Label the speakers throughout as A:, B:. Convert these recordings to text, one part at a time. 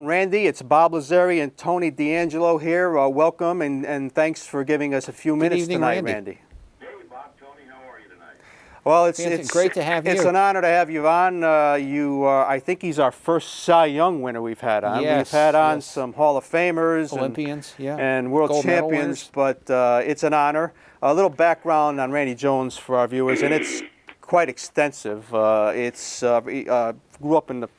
A: Randy, it's Bob Lazzari and Tony D'Angelo here. Welcome and thanks for giving us a few minutes tonight, Randy.
B: Hey, Bob, Tony, how are you tonight?
A: Well, it's
C: great to have you.
A: It's an honor to have you on. I think he's our first Cy Young winner we've had on.
C: Yes,
A: we've had on
C: yes.
A: some Hall of Famers,
C: Olympians,
A: and world
C: Gold medal
A: champions,
C: winners.
A: but it's an honor. A little background on Randy Jones for our viewers, and it's quite extensive. Grew up in the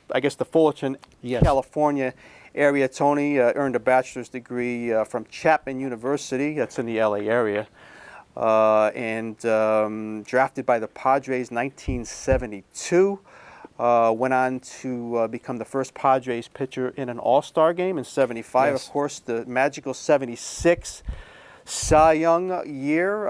A: Fullerton,
C: Yes.
A: California area. Tony earned a bachelor's degree from Chapman University, that's in the LA area, and drafted by the Padres 1972. Went on to become the first Padres pitcher in an All-Star game in 75.
C: Yes.
A: Of course, the magical 76 Cy Young year.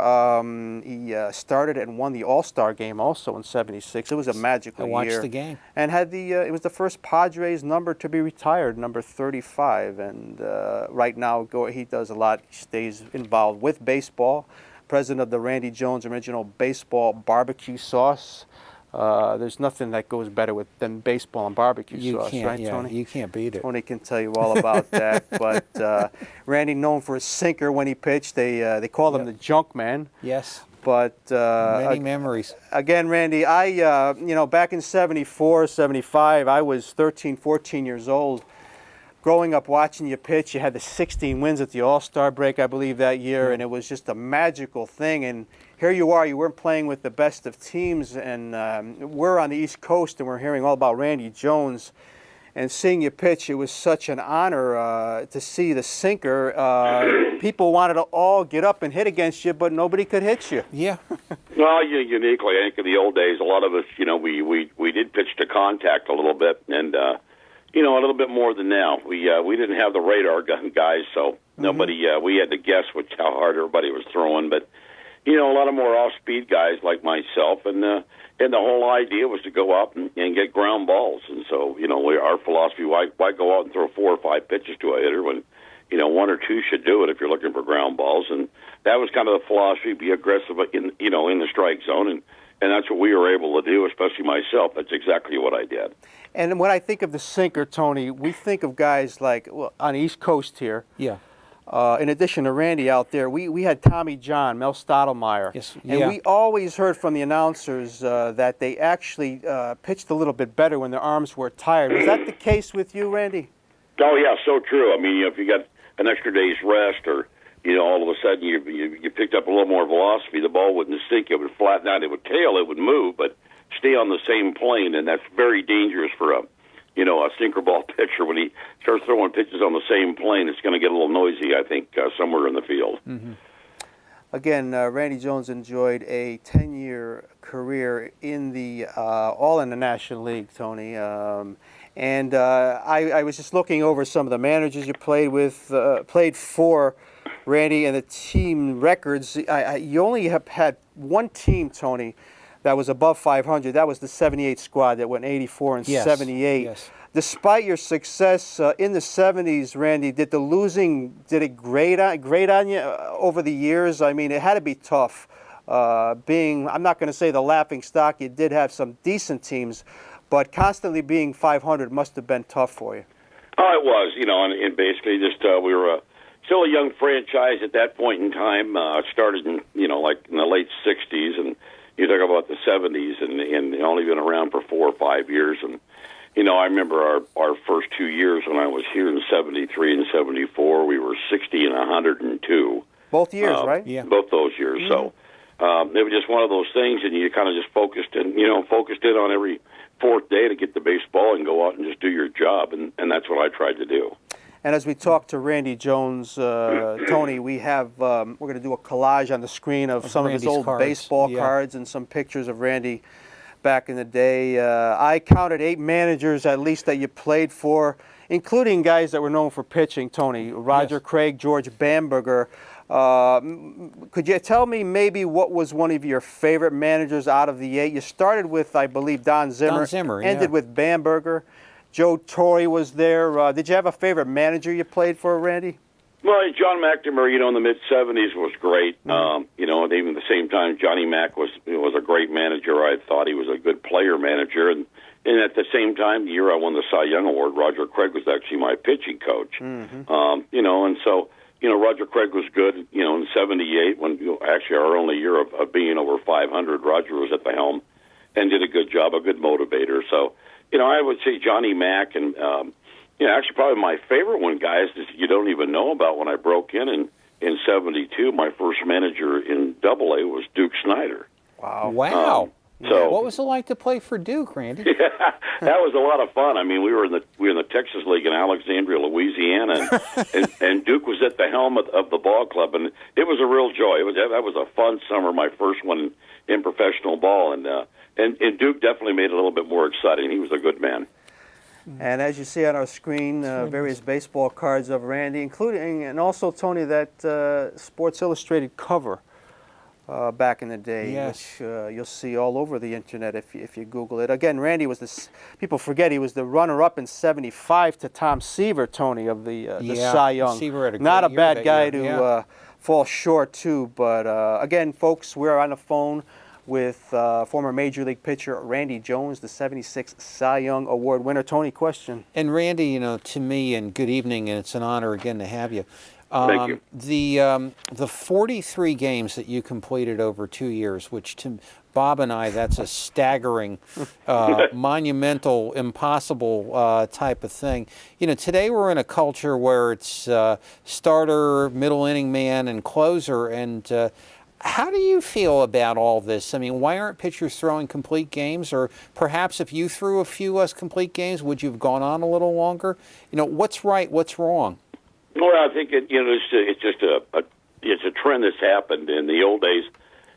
A: He started and won the All-Star game also in 76. It was a magical year.
C: I watched the game.
A: And had it was the first Padres number to be retired, number 35. And right now he does a lot. He stays involved with baseball. President of the Randy Jones Original Baseball Barbecue Sauce. There's nothing that goes better than baseball and barbecue sauce, right, Tony?
C: You can't beat it.
A: Tony can tell you all about that. But Randy, known for his sinker when he pitched, they called him the Junk Man.
C: Yes.
A: But
C: many memories.
A: Again, Randy, back in 74, 75, I was 13, 14 years old. Growing up watching you pitch, you had the 16 wins at the All-Star break, I believe, that year, and it was just a magical thing. And here you are, you weren't playing with the best of teams, and we're on the East Coast, and we're hearing all about Randy Jones. And seeing you pitch, it was such an honor to see the sinker. People wanted to all get up and hit against you, but nobody could hit you.
C: Yeah.
B: Well, uniquely, I think in the old days, a lot of us, we did pitch to contact a little bit, and a little bit more than now. We didn't have the radar gun guys, so nobody. We had to guess how hard everybody was throwing, but a lot of more off-speed guys like myself, and the whole idea was to go out and get ground balls. And so, our philosophy: why go out and throw 4 or 5 pitches to a hitter when 1 or 2 should do it if you're looking for ground balls? And that was kind of the philosophy: be aggressive in the strike zone, and that's what we were able to do, especially myself. That's exactly what I did.
A: And when I think of the sinker, Tony, we think of guys like on the East Coast here.
C: Yeah.
A: In addition to Randy out there, we had Tommy John, Mel Stottlemyre.
C: Yes.
A: And we always heard from the announcers that they actually pitched a little bit better when their arms were tired. Was that the case with you, Randy?
B: Oh, yeah, so true. I mean, if you got an extra day's rest or, all of a sudden you picked up a little more velocity, the ball wouldn't sink, it would flatten out, it would tail, it would move, but stay on the same plane, and that's very dangerous for a sinker ball pitcher. When he starts throwing pitches on the same plane, it's going to get a little noisy, I think, somewhere in the field.
A: Mm-hmm. Again, Randy Jones enjoyed a 10-year career in all in the National League, Tony. And I was just looking over some of the managers you played for, Randy, and the team records. You only have had one team, Tony, that was above 500. That was the 78 squad that went 84 and 78.
C: Yes.
A: Despite your success in the 70s, Randy, did it grate on you over the years? I mean, it had to be tough. I'm not going to say the laughing stock. You did have some decent teams, but constantly being 500 must have been tough for you.
B: Oh, it was, and basically just we were still a young franchise at that point in time. Started in, like in the late 60s, and you talk about the 70s, and only been around for 4 or 5 years. And, I remember our first 2 years when I was here in 73 and 74, we were 60 and 102.
A: Both years, right?
C: Yeah.
B: Both those years. Mm-hmm. So it was just one of those things, and you kind of just focused in on every fourth day to get the baseball and go out and just do your job, and that's what I tried to do.
A: And as we talk to Randy Jones, Tony, we're going to do a collage on the screen of some
C: Randy's
A: of his old
C: cards.
A: baseball cards and some pictures of Randy back in the day. I counted 8 managers at least that you played for, including guys that were known for pitching, Tony. Roger Craig, George Bamberger. Could you tell me maybe what was one of your favorite managers out of the 8? You started with, I believe, Don Zimmer. Ended with Bamberger. Joe Torre was there. Did you have a favorite manager you played for, Randy?
B: Well, John McNamara, in the mid-'70s was great. And even at the same time, Johnny Mac was a great manager. I thought he was a good player manager. And, And at the same time, the year I won the Cy Young Award, Roger Craig was actually my pitching coach. You know, and so, you know, Roger Craig was good, you know, in 78, when actually our only year of being over 500, Roger was at the helm and did a good job, a good motivator. So, you know, I would say Johnny Mack and, you know, actually probably my favorite one, guys, is you don't even know about when I broke in 72, my first manager in Double-A was Duke Snyder.
C: Wow.
B: So
C: What was it like to play for Duke, Randy?
B: that was a lot of fun. I mean, we were in the Texas League in Alexandria, Louisiana, and Duke was at the helm of the ball club, and it was a real joy. That was a fun summer, my first one in professional ball, and Duke definitely made it a little bit more exciting. He was a good man.
A: And as you see on our screen, various baseball cards of Randy, including, and also, Tony, that Sports Illustrated cover back in the day,
C: yes.
A: which you'll see all over the internet if you Google it. Again, Randy was people forget he was the runner-up in 75 to Tom Seaver, Tony, of the Cy Young.
C: Seaver had a
A: Not a
C: great
A: bad
C: year
A: guy
C: that year.
A: to fall short, too. But again, folks, we're on the phone with former Major League pitcher Randy Jones, the 76 Cy Young Award winner. Tony, question.
C: And Randy, you know, to me, and good evening, and it's an honor again to have you.
B: Thank you.
C: The 43 games that you completed over 2 years, which to Bob and I, that's a staggering, monumental, impossible type of thing. You know, today we're in a culture where it's starter, middle inning man, and closer. And how do you feel about all this? I mean, why aren't pitchers throwing complete games? Or perhaps if you threw a few less complete games, would you have gone on a little longer? You know, what's right? What's wrong?
B: Well, I think it's just a trend that's happened in the old days.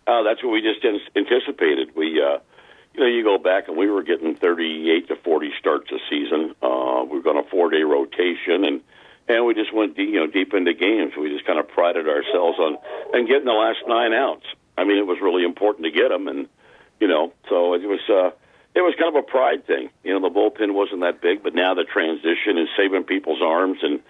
B: That's what we just anticipated. We, you know, you go back and we were getting 38 to 40 starts a season. We were on a 4-day rotation, and we just went deep into games. We just kind of prided ourselves on getting the last 9 outs. I mean, it was really important to get them, and you know, so it was kind of a pride thing. You know, the bullpen wasn't that big, but now the transition is saving people's arms and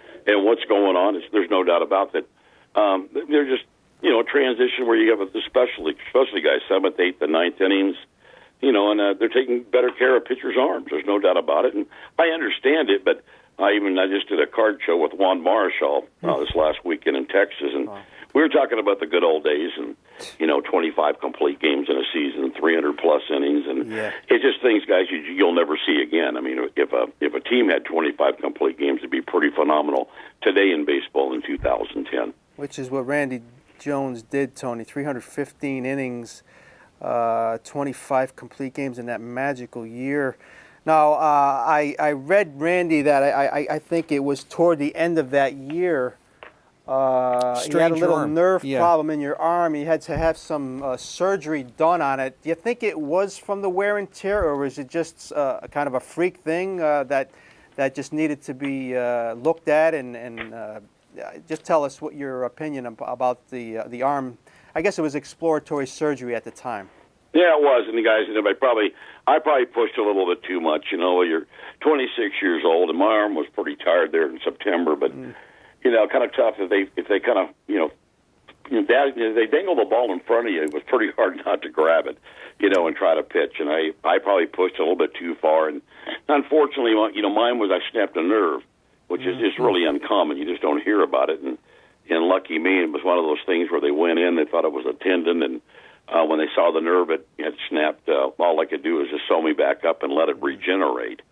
B: what's going on. There's no doubt about that. They're just, you know, a transition where you have especially guys 7th, 8th, and 9th innings, you know, and they're taking better care of pitchers' arms. There's no doubt about it, and I understand it. But I just did a card show with Juan Marichal this last weekend in Texas, and we were talking about the good old days, and you know, 25 complete games in a season, 300+ innings, and it's just things, guys, you'll never see again. I mean, if a team had 25 complete games, it'd be pretty phenomenal today in baseball in 2010.
A: Which is what Randy Jones did, Tony. 315 innings, 25 complete games in that magical year. Now, I read, Randy, that I think it was toward the end of that year. You had a little nerve problem in your arm. You had to have some surgery done on it. Do you think it was from the wear and tear, or was it just kind of a freak thing that just needed to be looked at? And just tell us what your opinion about the arm. I guess it was exploratory surgery at the time.
B: Yeah, it was, and the guys, you know, I probably pushed a little bit too much. You know, you're 26 years old, and my arm was pretty tired there in September, but. You know, kind of tough if they kind of, they dangle the ball in front of you. It was pretty hard not to grab it, you know, and try to pitch. And I probably pushed a little bit too far. And unfortunately, you know, mine was I snapped a nerve, which is just really uncommon. You just don't hear about it. And lucky me, it was one of those things where they went in, they thought it was a tendon, and when they saw the nerve it had snapped, all I could do was just sew me back up and let it regenerate.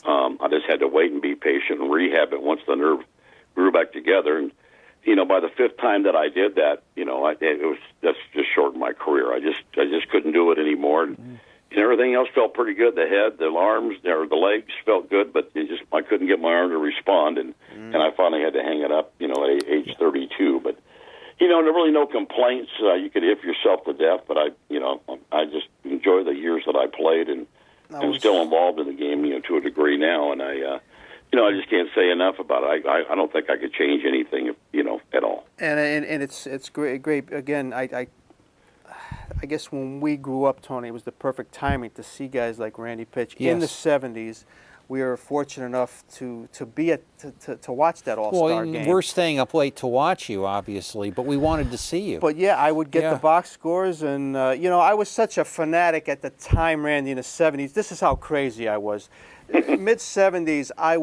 B: I just had to wait and be patient and rehab it once the nerve grew back together, and you know, by the 5th time that I did that, you know, that's just shortened my career. I just couldn't do it anymore, and everything else felt pretty good. The head, the arms, or the legs felt good, but I couldn't get my arm to respond, and I finally had to hang it up, you know, at age 32. But you know, there really no complaints. You could if yourself to death, but I just enjoy the years that I played, and I'm still involved in the game, you know, to a degree now, and I just can't say enough about it. I don't think I could change anything, you know, at all.
A: And it's great. Again, I guess when we grew up, Tony, it was the perfect timing to see guys like Randy pitch in the 70s we were fortunate enough to be at to watch that All-Star
C: Well,
A: game.
C: we're staying up late to watch you, obviously, but we wanted to see you.
A: But yeah, I would get
C: Yeah.
A: the box scores, and I was such a fanatic at the time, Randy, in the '70s. This is how crazy I was. Mid '70s, I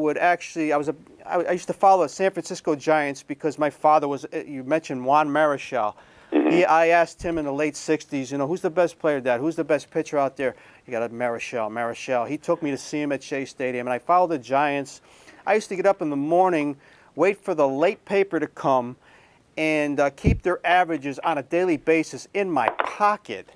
A: used to follow the San Francisco Giants because my father was. You mentioned Juan Marichal. I asked him in the late '60s, who's the best player, Dad? Who's the best pitcher out there? You got Marichal. He took me to see him at Shea Stadium, and I followed the Giants. I used to get up in the morning, wait for the late paper to come, and keep their averages on a daily basis in my pocket,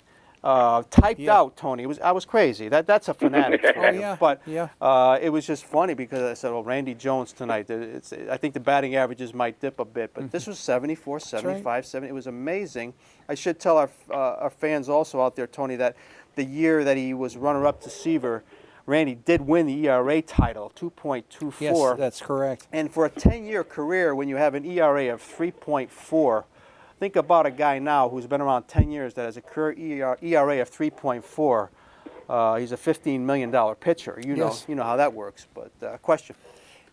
A: typed out. Tony, I was crazy. That's a fanatic for you.
C: yeah.
A: But
C: Yeah.
A: it was just funny because I said, "Well, Randy Jones tonight." I think the batting averages might dip a bit, but this was 74, 75, 70. It was amazing. I should tell our fans also out there, Tony, that the year that he was runner-up to Seaver, Randy did win the ERA title, 2.24.
C: Yes, that's correct.
A: And for a 10-year career, when you have an ERA of 3.4, think about a guy now who's been around 10 years that has a career ERA of 3.4. He's a $15 million pitcher.
C: Yes.
A: You know how that works. But question.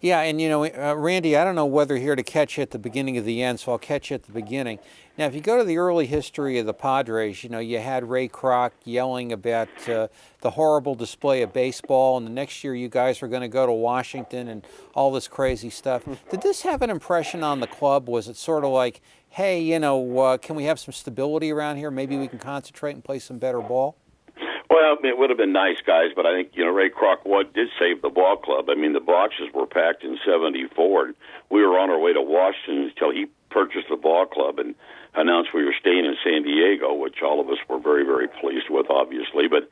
C: Yeah, and Randy, I don't know whether here to catch you at the beginning of the end, so I'll catch you at the beginning. Now, if you go to the early history of the Padres, you had Ray Kroc yelling about the horrible display of baseball, and the next year you guys were going to go to Washington and all this crazy stuff. Did this have an impression on the club? Was it sort of like, hey, can we have some stability around here? Maybe we can concentrate and play some better ball?
B: Well, it would have been nice, guys, but I think, Ray Kroc did save the ball club. I mean, the boxes were packed in '74, and we were on our way to Washington until he purchased the ball club and announced we were staying in San Diego, which all of us were very, very pleased with, obviously. But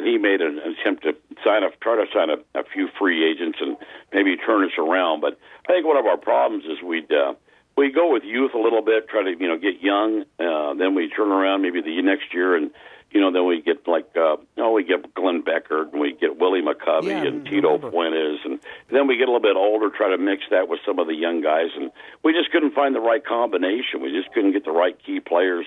B: he made an attempt to try to sign a few free agents and maybe turn us around. But I think one of our problems is we go with youth a little bit, try to get young, then we turn around maybe the next year and then we get we get Glenn Becker and we get Willie McCovey and Tito Fuentes, and then we get a little bit older, try to mix that with some of the young guys, and we just couldn't find the right combination. We just couldn't get the right key players,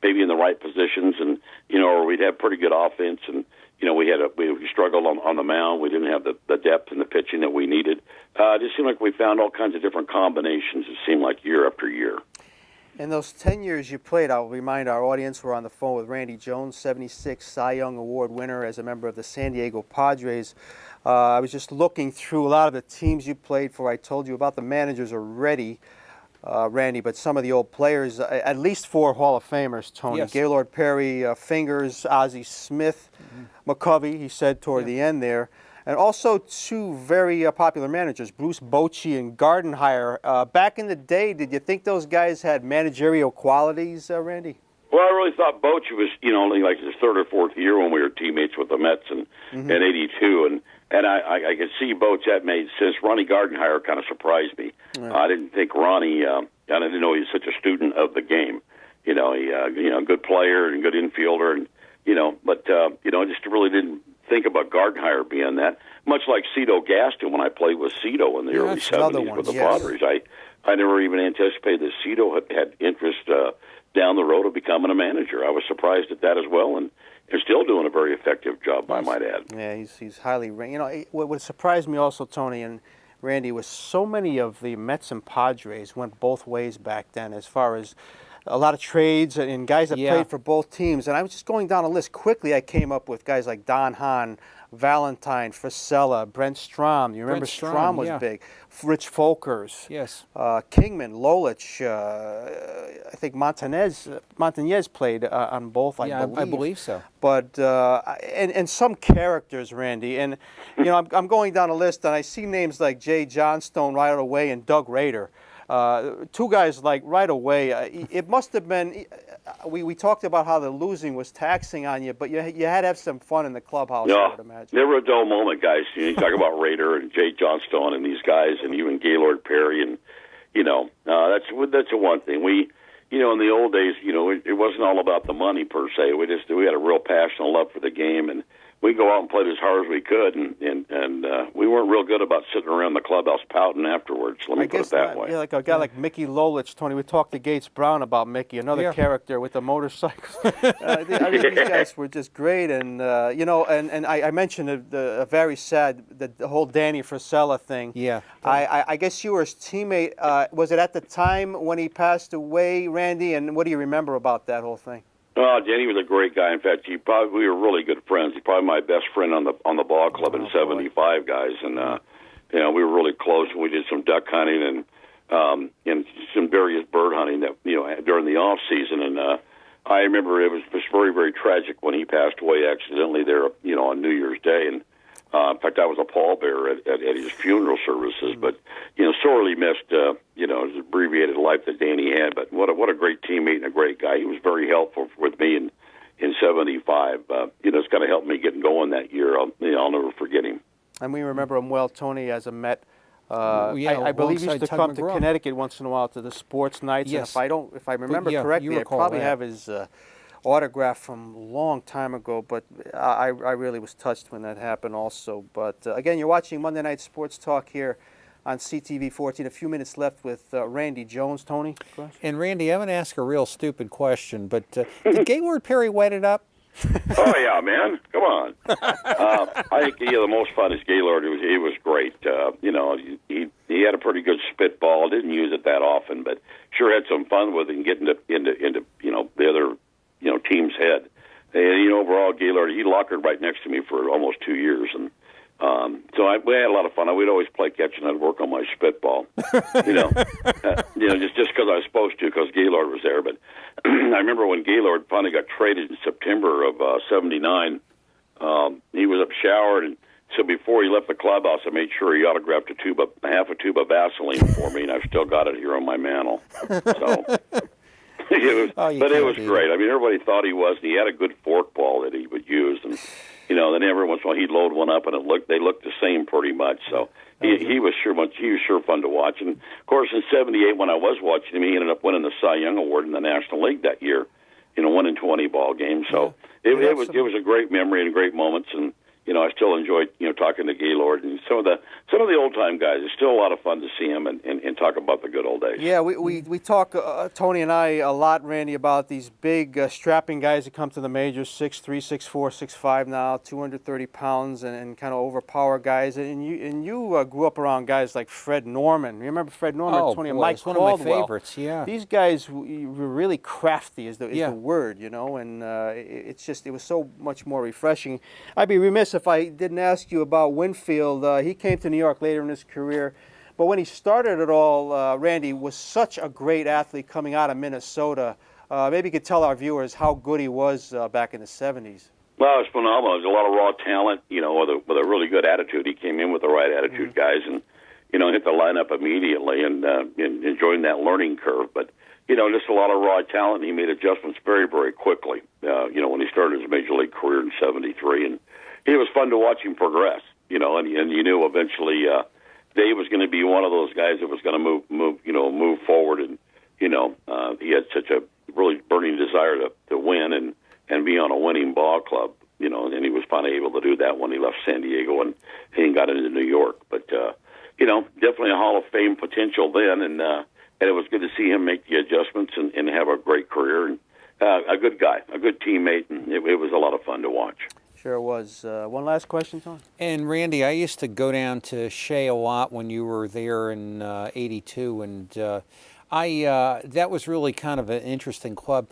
B: maybe in the right positions, and or we'd have pretty good offense, and we struggled on the mound. We didn't have the depth in the pitching that we needed. It just seemed like we found all kinds of different combinations. It seemed like year after year.
A: In those 10 years you played, I'll remind our audience, we're on the phone with Randy Jones, 76 Cy Young Award winner as a member of the San Diego Padres. I was just looking through a lot of the teams you played for. I told you about the managers already, Randy, but some of the old players, at least 4 Hall of Famers, Tony.
C: Yes.
A: Gaylord Perry, Fingers, Ozzie Smith, McCovey, he said toward the end there. And also 2 very popular managers, Bruce Bochy and Gardenhire. Back in the day, did you think those guys had managerial qualities, Randy?
B: Well, I really thought Bochy was, only like his 3rd or 4th year when we were teammates with the Mets in '82, and I could see Bochy. That made sense. Ronnie Gardenhire kind of surprised me. Yeah. I didn't think Ronnie. I didn't know he was such a student of the game. He, good player and good infielder, and but just really didn't think about Gardenhire being that. Much like Cito Gaston when I played with Cito in the early '70s with the Padres. I never even anticipated that Cito had interest down the road of becoming a manager. I was surprised at that as well, and they're still doing a very effective job, I might add.
A: Yeah, he's highly ranked. What surprised me also, Tony and Randy, was so many of the Mets and Padres went both ways back then as far as a lot of trades and guys that played for both teams. And I was just going down a list. Quickly, I came up with guys like Don Hahn, Valentine, Frisella, Brent Strom. You remember Strom was big. Rich Folkers.
C: Yes.
A: Kingman, Lolich. I think Montañez played on both, I believe.
C: I believe so.
A: But, and some characters, Randy. And, I'm going down a list, and I see names like Jay Johnstone right away and Doug Rader. 2 guys like right away. It must have been. We talked about how the losing was taxing on you, but you had to have some fun in the clubhouse.
B: No,
A: I would imagine.
B: Never a dull moment, guys. You talk about Rader and Jay Johnstone and these guys, and even Gaylord Perry, and that's a one thing. We, in the old days, it wasn't all about the money per se. We had a real passion and love for the game, and we go out and played as hard as we could, and we weren't real good about sitting around the clubhouse pouting afterwards. Let me put it that way.
A: Yeah, like a guy like Mickey Lolich, Tony. We talked to Gates Brown about Mickey, another character with the motorcycle. I think these guys were just great, and and I mentioned the very sad the whole Danny Frisella thing.
C: Yeah.
A: I guess you were his teammate. Was it at the time when he passed away, Randy? And what do you remember about that whole thing?
B: Oh, Danny was a great guy. In fact, we were really good friends. He's probably my best friend on the ball club in '75, guys, and we were really close. We did some duck hunting and some various bird hunting that during the off season. And I remember it was just very, very tragic when he passed away accidentally there, on New Year's Day. And in fact, I was a pallbearer at his funeral services. But sorely missed his abbreviated life that Danny had. But what a great teammate and a great guy. He was very helpful with me in '75. It's kind of helped me get going that year. I'll never forget him.
A: And we remember him well, Tony, as a Met.
C: I
A: believe he used to come to Connecticut once in a while to the sports nights.
C: Yes.
A: And if I remember correctly, I probably have his autograph from a long time ago. But I really was touched when that happened also. But again, you're watching Monday Night Sports Talk here on CTV 14. A few minutes left with Randy Jones. Tony?
C: And Randy, I'm going to ask a real stupid question, but did Gaylord Perry wet it up?
B: Oh yeah, man! Come on. I think the most fun is Gaylord. He was great. He had a pretty good spitball. Didn't use it that often, but sure had some fun with it and getting into the other team's head. And overall, Gaylord, he lockered right next to me for almost 2 years, and we had a lot of fun. We'd always play catch, and I'd work on my spitball. Just because I was supposed to, because Gaylord was there. But I remember when Gaylord finally got traded in September of '79. He was up showered, and so before he left the clubhouse, I made sure he autographed half a tube of Vaseline for me, and I've still got it here on my mantle. So. It was great. I mean, everybody thought he was. And he had a good forkball that he would use, and then every once in a while he'd load one up, and they looked the same pretty much. So he was sure fun to watch. And of course, in '78 when I was watching him, he ended up winning the Cy Young Award in the National League that year. 1 in 20 ball game. So it was a great memory and great moments, and I still enjoyed talking to Gaylord and some of the old time guys. It's still a lot of fun to see him and talk about the good old days.
A: Yeah, we talk Tony and I a lot, Randy, about these big strapping guys that come to the majors, 6'3", 6'4", 6'5" now, 230 pounds, and kind of overpower guys. And you grew up around guys like Fred Norman. You remember Fred Norman, Tony, and Mike Caldwell?
C: One of my favorites. Yeah.
A: These guys were really crafty, is the word, and it was so much more refreshing. I'd be remiss if I didn't ask you about Winfield. He came to New York later in his career, but when he started it all, Randy was such a great athlete coming out of Minnesota. Maybe you could tell our viewers how good he was back in the '70s.
B: Well, it was phenomenal. There's a lot of raw talent, with a really good attitude. He came in with the right attitude, guys, and hit the lineup immediately and joined that learning curve. But just a lot of raw talent. He made adjustments very, very quickly. When he started his major league career in '73, and it was fun to watch him progress. And you knew eventually Dave was going to be one of those guys that was going to move forward. And he had such a really burning desire to win and be on a winning ball club. And he was finally able to do that when he left San Diego and he got into New York. But definitely a Hall of Fame potential then, and it was good to see him make the adjustments and have a great career. And a good guy, a good teammate, and it was a lot of fun to watch.
A: Sure was. One last question, Tony?
C: And Randy, I used to go down to Shea a lot when you were there in '82, and that was really kind of an interesting club.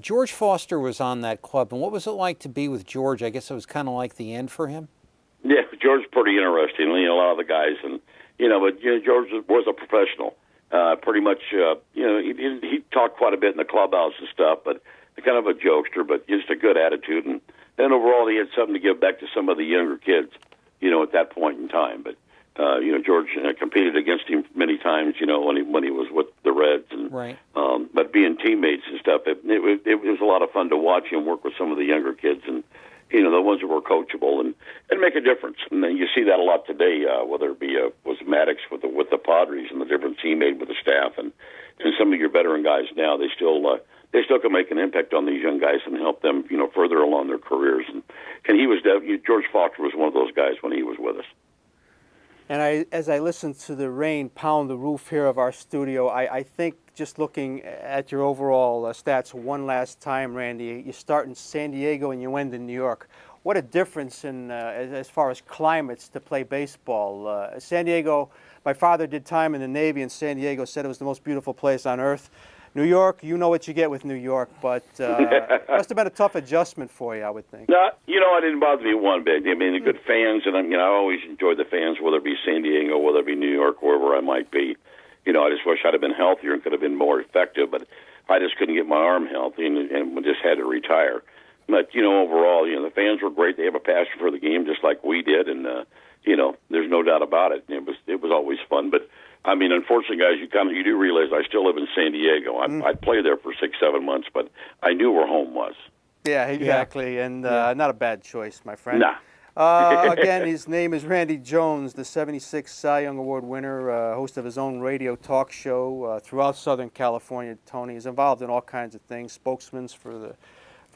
C: George Foster was on that club, and what was it like to be with George? I guess it was kind of like the end for him.
B: Yeah, George's pretty interesting. A lot of the guys, and but George was a professional. Pretty much, he talked quite a bit in the clubhouse and stuff, but kind of a jokester, but just a good attitude. And then overall, he had something to give back to some of the younger kids, at that point in time. But George competed against him many times, when he was with the Reds, and
C: right.
B: But being teammates and stuff, it was a lot of fun to watch him work with some of the younger kids, and the ones that were coachable and make a difference. And then you see that a lot today, whether it be was Maddox with the Padres and the difference he made with the staff, and some of your veteran guys now, they still can make an impact on these young guys and help them, further along their careers. And And he was George Faulkner was one of those guys when he was with us.
A: And as I listen to the rain pound the roof here of our studio, I think just looking at your overall stats one last time, Randy, you start in San Diego and you end in New York. What a difference in as far as climates to play baseball. San Diego, my father did time in the Navy in San Diego, said it was the most beautiful place on earth. New York, you know what you get with New York, but it must have been a tough adjustment for you, I would think.
B: No, it didn't bother me one bit. I mean, the good fans, and I always enjoyed the fans, whether it be San Diego, whether it be New York, wherever I might be. I just wish I'd have been healthier and could have been more effective, but I just couldn't get my arm healthy and just had to retire. But, overall, the fans were great. They have a passion for the game just like we did, and, there's no doubt about it. It was always fun, but I mean, unfortunately, guys, you do realize I still live in San Diego. I'd play there for 6-7 months, but I knew where home was.
A: Yeah, exactly, and not a bad choice, my friend.
B: Nah.
A: Again, his name is Randy Jones, the '76 Cy Young Award winner, host of his own radio talk show throughout Southern California. Tony is involved in all kinds of things, spokesman for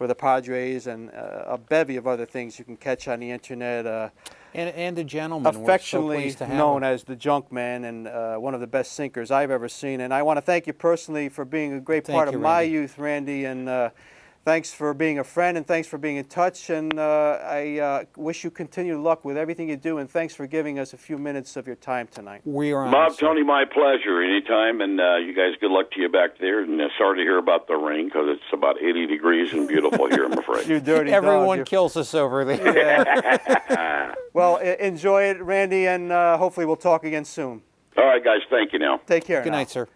A: the Padres, and a bevy of other things you can catch on the internet.
C: And a gentleman.
A: Affectionately
C: We're so pleased to have
A: known
C: him.
A: as the Junk Man, and one of the best sinkers I've ever seen. And I want to thank you personally for being a great part of my youth, Randy. And thanks for being a friend, and thanks for being in touch. And I wish you continued luck with everything you do. And thanks for giving us a few minutes of your time tonight.
C: We are on,
B: Bob,
C: sir.
B: Tony, my pleasure. Anytime. And you guys, good luck to you back there. And sorry to hear about the rain because it's about 80 degrees and beautiful here, I'm afraid.
A: You dirty
C: Everyone
A: dog.
C: kills us over there.
A: Yeah. Well, enjoy it, Randy, and hopefully we'll talk again soon.
B: All right, guys. Thank you now.
A: Take care.
C: Good
A: now.
C: night, sir.